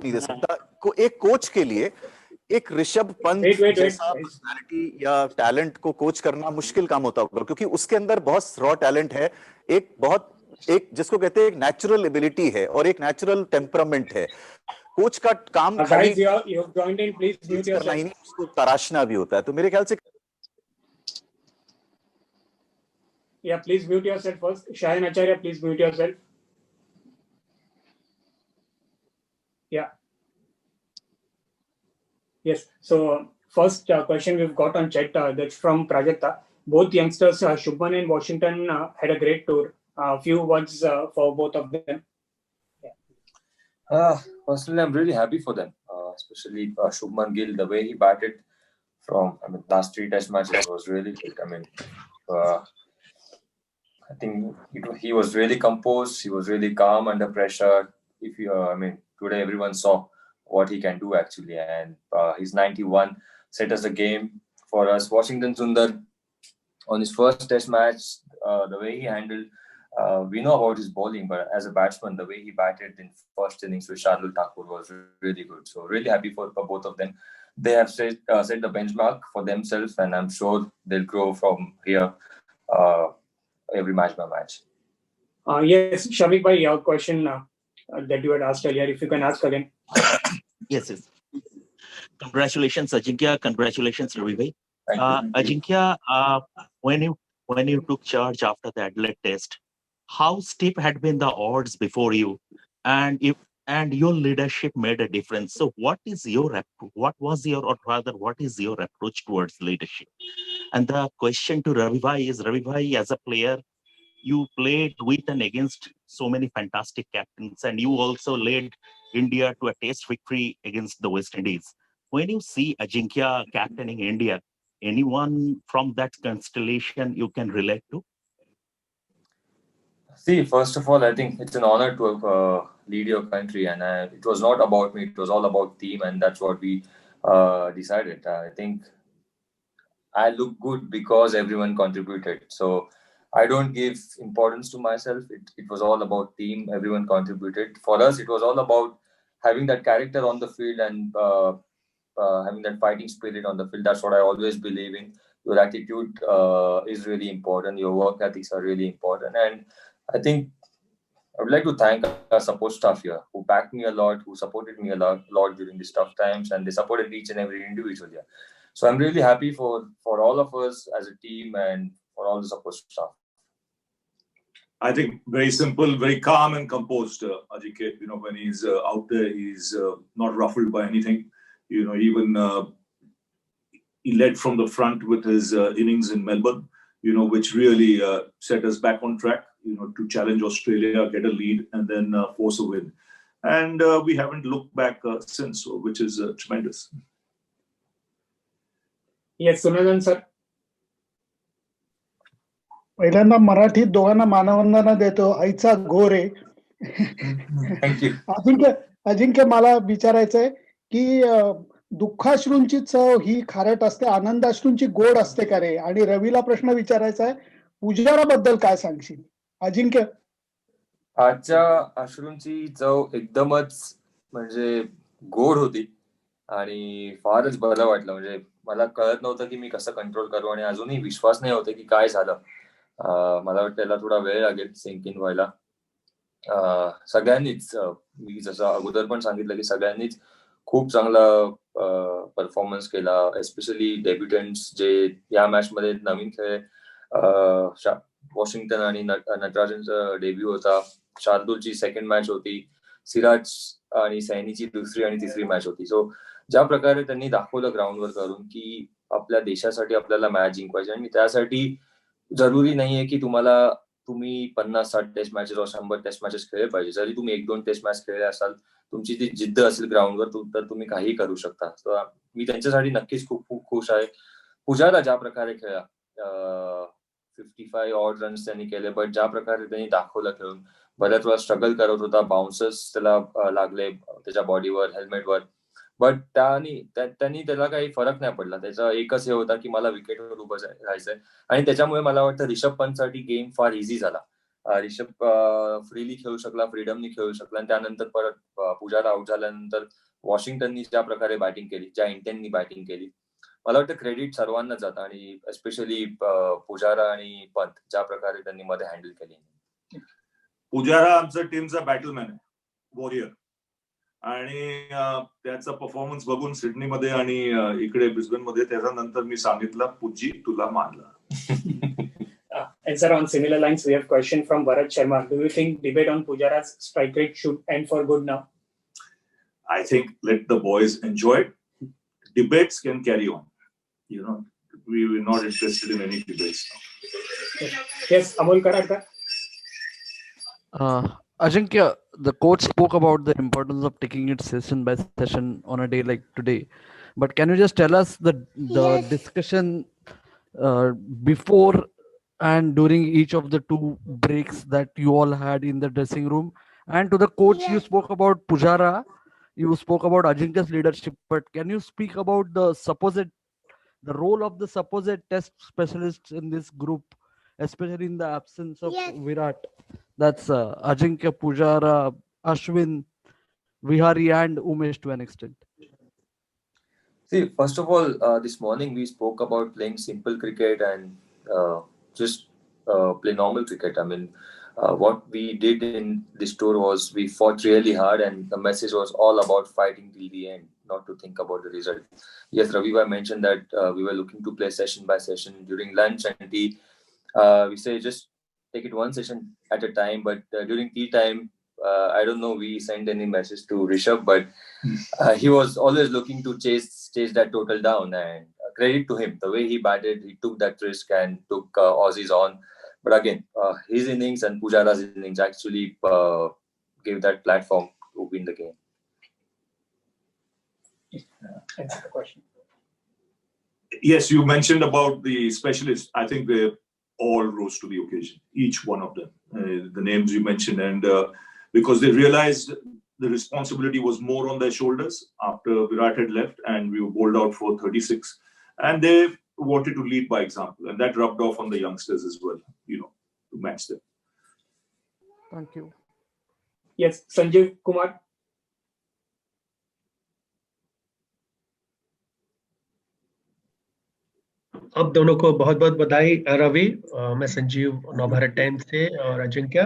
नहीं दे सकता। एक कोच के लिए एक ऋषभ पंत जैसा पर्सनालिटी या टैलेंट को कोच करना मुश्किल काम होता होगा, क्योंकि उसके अंदर बहुत रॉ टैलेंट है, एक जिसको कहते हैं एक नेचुरल एबिलिटी है और एक नेचुरल टेम्परामेंट है। कोच का काम खाली करना ही नहीं, उसको तराशना भी होता है। तो मेरे ख्याल से Yeah, please mute yourself first. Shayan Acharya, please mute yourself. Yeah. Yes. So first question we've got on chat, that's from Prajakta. Both youngsters, Shubman and Washington, had a great tour. Few words for both of them. Personally, I'm really happy for them, especially Shubman Gill. The way he batted from, last 3 Test matches was really good. I think he was really composed. He was really calm under pressure. Today everyone saw what he can do actually, and his 91 set us a game for us. Washington Sundar on his first Test match, the way he handled, we know about his bowling, but as a batsman, the way he batted in first innings with Shardul Thakur was really good. So really happy for both of them. They have set the benchmark for themselves, and I'm sure they'll grow from here. Every match by match. Yes, Shamik bhai, your question that you had asked earlier, if you can ask again. Yes. Congratulations, Ajinkya. Congratulations, Ravi bhai. Ajinkya, when you took charge after the Adelaide Test, how steep had been the odds before you, and your leadership made a difference. So what is your approach towards leadership? And the question to Ravi bhai is, Ravi bhai, as a player, you played with and against so many fantastic captains, and you also led India to a Test victory against the West Indies. When you see Ajinkya captaining India, anyone from that constellation you can relate to? See, first of all, I think it's an honor to lead your country, and it was not about me. It was all about team, and that's what we decided. I think I look good because everyone contributed. So I don't give importance to myself. It was all about team. Everyone contributed. For us, it was all about having that character on the field and having that fighting spirit on the field. That's what I always believe in. Your attitude is really important. Your work ethics are really important. And I think I would like to thank our support staff here who backed me a lot, who supported me a lot during these tough times, and they supported each and every individual here. So I'm really happy for all of us as a team and for all the support staff. I think very simple, very calm and composed, Ajinkya. When he's out there, he's not ruffled by anything. Even he led from the front with his innings in Melbourne, which really set us back on track, to challenge Australia, get a lead, and then force a win. And we haven't looked back since, which is tremendous. Yes, Sunandan sir. पहिल्यांदा मराठीत दोघांना मानवंदना देतो. आईचा घोर आहे. अजिंक्य, मला विचारायचंय की दुःखाश्रूंची चव ही खारट असते, आनंदाश्रूंची गोड असते का रे? आणि रवीला प्रश्न विचारायचा आहे, पुजाराबद्दल काय सांगशील? अजिंक्य, आजच्या अश्रूंची चव एकदमच म्हणजे गोड होती आणि फारच बरं वाटलं. म्हणजे मला कळत नव्हतं की मी कसं कंट्रोल करू, आणि अजूनही विश्वास नाही होते की काय झालं. मला वाटतं त्याला थोडा वेळ लागेल सिंक इन व्हायला. सगळ्यांनीच, मी जसं अगोदर पण सांगितलं की सगळ्यांनीच खूप चांगला परफॉर्मन्स केला, एस्पेशली डेब्युटंट्स जे या मॅच मध्ये नवीन खेळ. वॉशिंग्टन आणि नटराजनचा डेब्यू होता, शार्दूलची सेकंड मॅच होती, सिराज आणि सैनीची दुसरी आणि तिसरी मॅच होती. सो ज्या प्रकारे त्यांनी दाखवलं ग्राउंडवर करून की आपल्या देशासाठी आपल्याला मॅच जिंकवायची, आणि त्यासाठी जरुरी नाहीये की तुम्ही 50-60 टेस्ट मॅचेस व 100 टेस्ट मॅचेस खेळले पाहिजे. जरी तुम्ही 1-2 टेस्ट मॅच खेळले असाल, तुमची ती जिद्द असेल ग्राउंडवर, तर तुम्ही काही करू शकता. तर मी त्यांच्यासाठी नक्कीच खूप खूप खुश आहे. पुजारा ज्या प्रकारे खेळला, 55 ऑड रन्स त्यांनी केले, बट ज्या प्रकारे त्यांनी दाखवलं खेळून, बऱ्याच वेळा स्ट्रगल करत होता, बाउन्सर्स त्याला लागले त्याच्या बॉडीवर, हेल्मेटवर, बट त्यांनी त्याला काही फरक नाही पडला. त्याचा एकच हे होता की मला विकेटवर उभं राहायचंय, आणि त्याच्यामुळे मला वाटतं रिषभ पंतसाठी गेम फार इझी झाला. ऋषभ फ्रीली खेळू शकला, फ्रीडमनी खेळू शकला आणि त्यानंतर परत पुजारा आउट झाल्यानंतर वॉशिंग्टननी ज्या प्रकारे बॅटिंग केली, ज्या इंटेंटनी बॅटिंग केली, मला वाटतं क्रेडिट सर्वांना जातं आणि एस्पेशली पुजारा आणि पंत ज्या प्रकारे त्यांनी मध्ये हँडल केली. पुजारा आमचा टीमचा बॅटलमॅन आहे, वॉरियर, आणि त्याचा परफॉर्मन्स बघून सिडनीमध्ये आणि इकडे ब्रिस्बेनमध्ये त्याच्यानंतर मी सांगितलं, पुजी तुला मानला. And sir, on similar lines, we have question from Bharat Sharma. Do you think debate on Pujara's strike rate should end for good now? I think let the boys enjoy it. Debates can carry on. You know, we're not interested in any debates now. Yes, Amol Karadkar. Ajinkya, the coach spoke about the importance of taking it session by session on a day like today. But can you just tell us the discussion before and during each of the two breaks that you all had in the dressing room? And to the coach, you spoke about Pujara, you spoke about Ajinkya's leadership, but can you speak about the role of the supposed test specialists in this group, especially in the absence of Virat? That's Ajinkya, Pujara, Ashwin, Vihari and Umesh to an extent. See, first of all, this morning we spoke about playing simple cricket and just play normal cricket. I mean, what we did in this tour was we fought really hard, and the message was all about fighting till the end, not to think about the result. Yes, Ravi mentioned that we were looking to play session by session during lunch and tea. We say just take it one session at a time, but during tea time, I don't know, we sent any message to Rishabh, but he was always looking to chase that total down, and credit to him, the way he batted, he took that risk and took Aussies on. But again, his innings and Pujara's innings actually gave that platform to win the game. Answer the question. Yes, you mentioned about the specialists. I think they all rose to the occasion, each one of them, the names you mentioned, and because they realized the responsibility was more on their shoulders after Virat had left and we were bowled out for 36, and they wanted to lead by example, and that rubbed off on the youngsters as well, you know, to match them. Thank you. Yes, Sanjeev Kumar. आप दोनों को बहुत बहुत बधाई रवि, मैं Sanjeev Navbharat times से और अजिंक्य।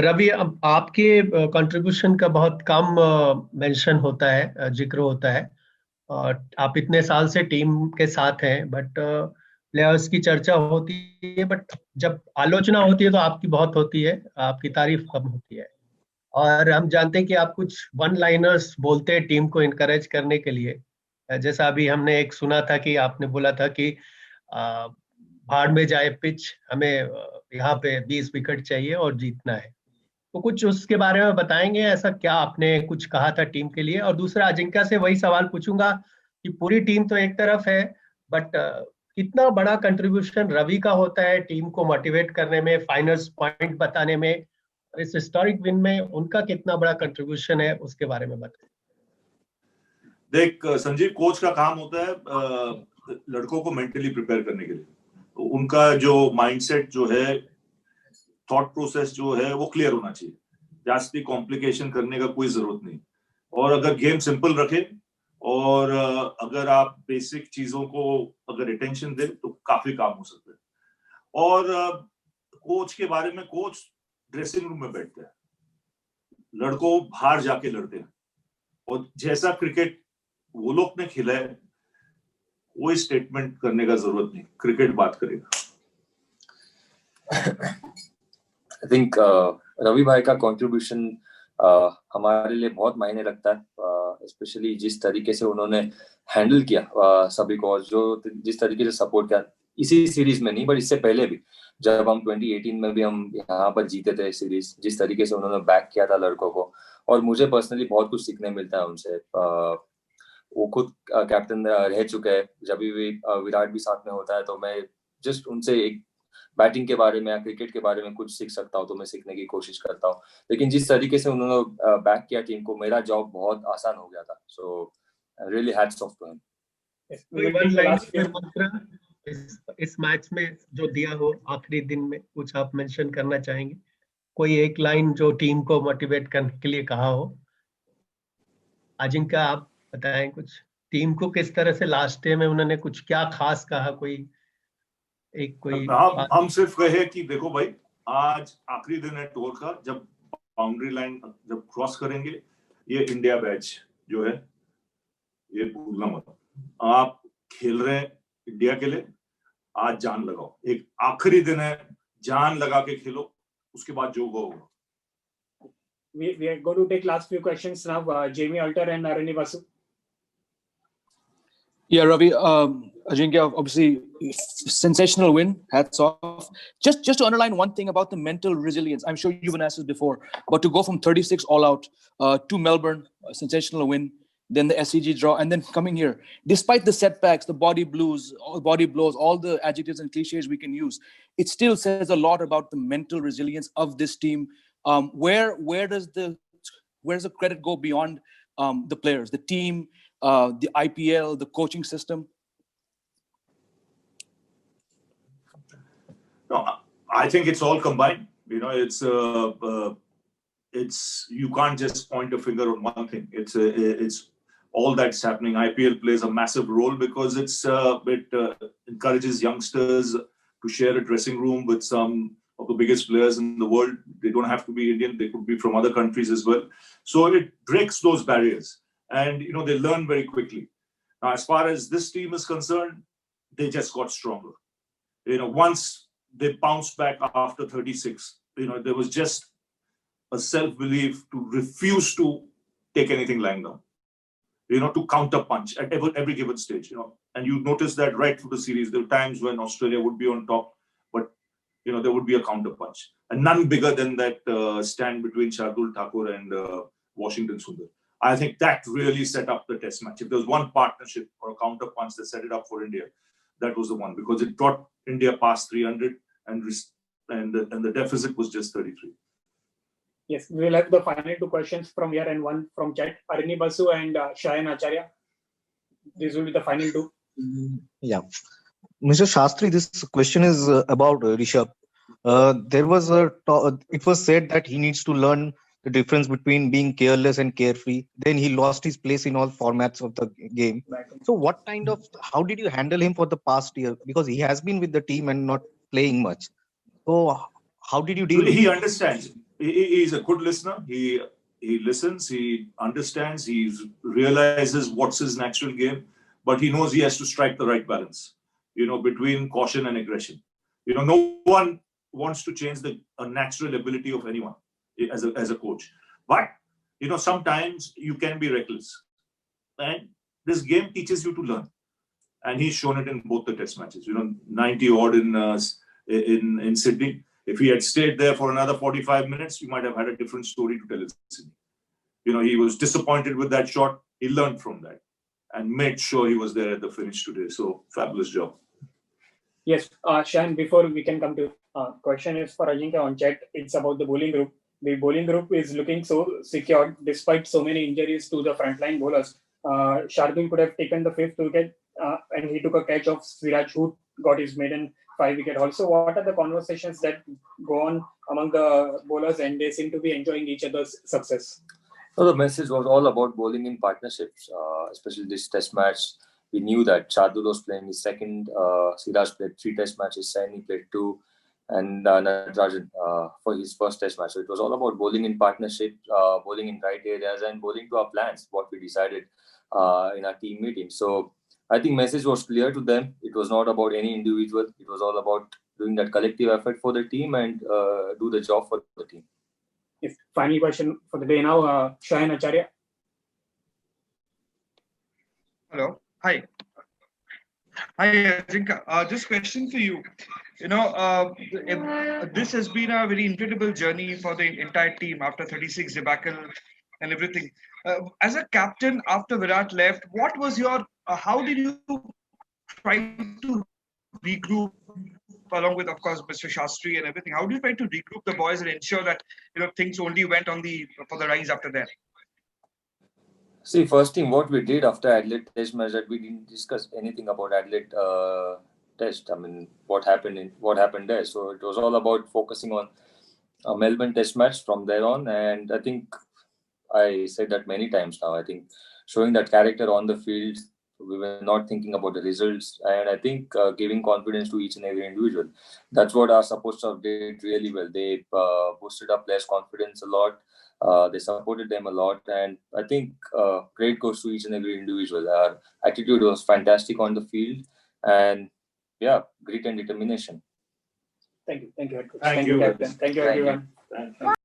रवि, अब आपके कंट्रीब्यूशन का बहुत कम मेंशन होता है, जिक्र होता है। आप इतने साल से टीम के साथ हैं, बट प्लेयर्स की चर्चा होती है, बट जब आलोचना होती है तो आपकी बहुत होती है, आपकी तारीफ कम होती है। और हम जानते हैं कि आप कुछ वन लाइनर्स बोलते हैं टीम को इनकरेज करने के लिए। जैसा अभी हमने एक सुना था कि आपने बोला था कि भाड़ में जाए पिच, हमें यहाँ पे 20 विकेट चाहिए और जीतना है। तो कुछ उसके बारे में बताएंगे, ऐसा क्या आपने कुछ कहा था टीम के लिए? और दूसरा, अजिंक्य से वही सवाल पूछूंगा कि पूरी टीम तो एक तरफ है, बट कितना बड़ा कंट्रीब्यूशन रवि का होता है टीम को मोटिवेट करने में, फाइनल्स पॉइंट बताने में, इस हिस्टोरिक विन में उनका कितना बड़ा कंट्रीब्यूशन है, उसके बारे में बताएं। देख संजीव, कोच का काम होता है लड़कों को मेंटली प्रिपेयर करने के लिए। तो उनका जो माइंडसेट जो है, थॉट प्रोसेस जो है, वो क्लियर होना चाहिए। जास्ती कॉम्प्लिकेशन करने का कोई जरूरत नहीं। और अगर गेम सिंपल रखे और अगर आप बेसिक चीजों को अगर अटेंशन दे तो काफी काम हो सकता है। और कोच के बारे में, कोच ड्रेसिंग रूम में बैठते हैं, लड़कों बाहर जाके लड़ते हैं, और जैसा क्रिकेट वो लोग ने खेला है कोई स्टेटमेंट करने का जरूरत नहीं, क्रिकेट बात करेगा। आई थिंक रवि भाई का कंट्रीब्यूशन हमारे लिए बहुत मायने रखता है, स्पेशली जिस तरीके से उन्होंने हैंडल किया सभी को, जो जिस तरीके से सपोर्ट किया, इसी सीरीज में नहीं बट इससे पहले भी, जब हम 2018 में भी हम यहाँ पर जीते थे सीरीज, जिस तरीके से उन्होंने बैक किया था लड़कों को, और मुझे पर्सनली बहुत कुछ सीखने मिलता है उनसे। वो खुद कैप्टन रह चुके हैं, जब भी विराट भी साथ में होता है तो मैं जस्ट उनसे एक बैटिंग के बारे में या क्रिकेट के बारे में कुछ सीख सकता हूँ तो मैं सीखने की कोशिश करता हूँ। लेकिन जिस तरीके से उन्होंने बैक किया टीम को, मेरा जॉब बहुत आसान हो गया था। So really hats off to him. इस मैच में जो दिया हो आखिरी दिन में कुछ आप मेंशन करना चाहेंगे? कोई एक लाइन जो टीम को मोटिवेट करने के लिए कहा हो? अजिंक्य आप बताएं कुछ, टीम को किस तरह से लास्ट डे में उन्होंने कुछ क्या खास कहा? कोई हम सिर्फ कहे कि देखो भाई, आज आखिरी दिन है टूर का, जब बाउंड्री लाइन जब क्रॉस करेंगे, ये इंडिया बैच जो है ये भूलना मत। आप खेल रहे हैं इंडिया के लिए, आज जान लगाओ, एक आखिरी दिन है, जान लगा के खेलो, उसके बाद जो होगा। We are going to take last few questions now. Jamie Alter and Rahane Basu. Yeah, Ravi, Ajinkya, obviously sensational win. Hats off. Just to underline one thing about the mental resilience. I'm sure you've been asked this before, but to go from 36 all out to Melbourne, a sensational win, then the SCG draw, and then coming here, despite the setbacks, the body blows, all the adjectives and cliches we can use, it still says a lot about the mental resilience of this team. Where does the credit go beyond the players, the team, the IPL, the coaching system? No, I think it's all combined. You know, it's you can't just point a finger on one thing. It's all that's happening. IPL plays a massive role because it encourages youngsters to share a dressing room with some of the biggest players in the world. They don't have to be Indian; they could be from other countries as well. So it breaks those barriers, and you know they learn very quickly. Now, as far as this team is concerned, they just got stronger. You know, once they bounced back after 36, you know, there was just a self-belief to refuse to take anything lying down. You know, to counter punch at every given stage. You know, and you notice that right through the series. There were times when Australia would be on top, but you know there would be a counter punch, and none bigger than that stand between Shardul Thakur and Washington Sundar. I think that really set up the test match. If there was one partnership or a counter punch that set it up for India, that was the one, because it brought India past 300 and the deficit was just 33. Yes, we will have the final two questions from here and one from chat. Rahane Basu and Shayan Acharya. These will be the final two. Yeah. Mr. Shastri, this question is about Rishabh. It was said that he needs to learn the difference between being careless and carefree. Then he lost his place in all formats of the game. So how did you handle him for the past year? Because he has been with the team and not playing much. So how did you deal with it? He understands. He's a good listener. He listens, he understands, he realizes what's his natural game, but he knows he has to strike the right balance, you know, between caution and aggression. You know, no one wants to change a natural ability of anyone as a coach. But, you know, sometimes you can be reckless. And this game teaches you to learn. And he's shown it in both the test matches. You know, 90 odd in Sydney. If he had stayed there for another 45 minutes, you might have had a different story to tell in Sydney. You know, he was disappointed with that shot. He learned from that and made sure he was there at the finish today. So, fabulous job. Yes, Shan, before we can come to question is for Ajinkya on chat. It's about the bowling group. The bowling group is looking so secured despite so many injuries to the frontline bowlers. Shardul could have taken the 5th wicket and he took a catch of Siraj, who got his maiden 5-wicket haul. So what are the conversations that go on among the bowlers, and they seem to be enjoying each other's success? So the message was all about bowling in partnerships, especially this test match. We knew that Shardul was playing his second, Siraj played 3 test matches, Saini played 2, and Natarajan for his first test match. So it was all about bowling in partnership, bowling in right areas, and bowling to our plans, what we decided in our team meeting. So I think message was clear to them. It was not about any individual. It was all about doing that collective effort for the team and do the job for the team. Yes. Final question for the day now, Shayan Acharya. Hello. Hi. Hi, Ajinkya. This question for you. You know, this has been a very incredible journey for the entire team after 36 debacle and everything. As a captain, after Virat left, what was your? How did you try to regroup, along with, of course, Mr. Shastri and everything? How do you try to regroup the boys and ensure that things only went for the rise after that? See, first thing what we did after Adelaide Test match, that we didn't discuss anything about Adelaide test. I mean, what happened there. So it was all about focusing on a Melbourne Test match from there on, and I think I said that many times now. I think showing that character on the field, we were not thinking about the results, and I think giving confidence to each and every individual. That's what our support staff did really well. They boosted up players' confidence a lot. They supported them a lot, and I think credit goes to each and every individual. Our attitude was fantastic on the field, and yeah, grit and determination. Thank you. Thank you, head coach. Thank you. Captain. Thank you, everyone. Thank you.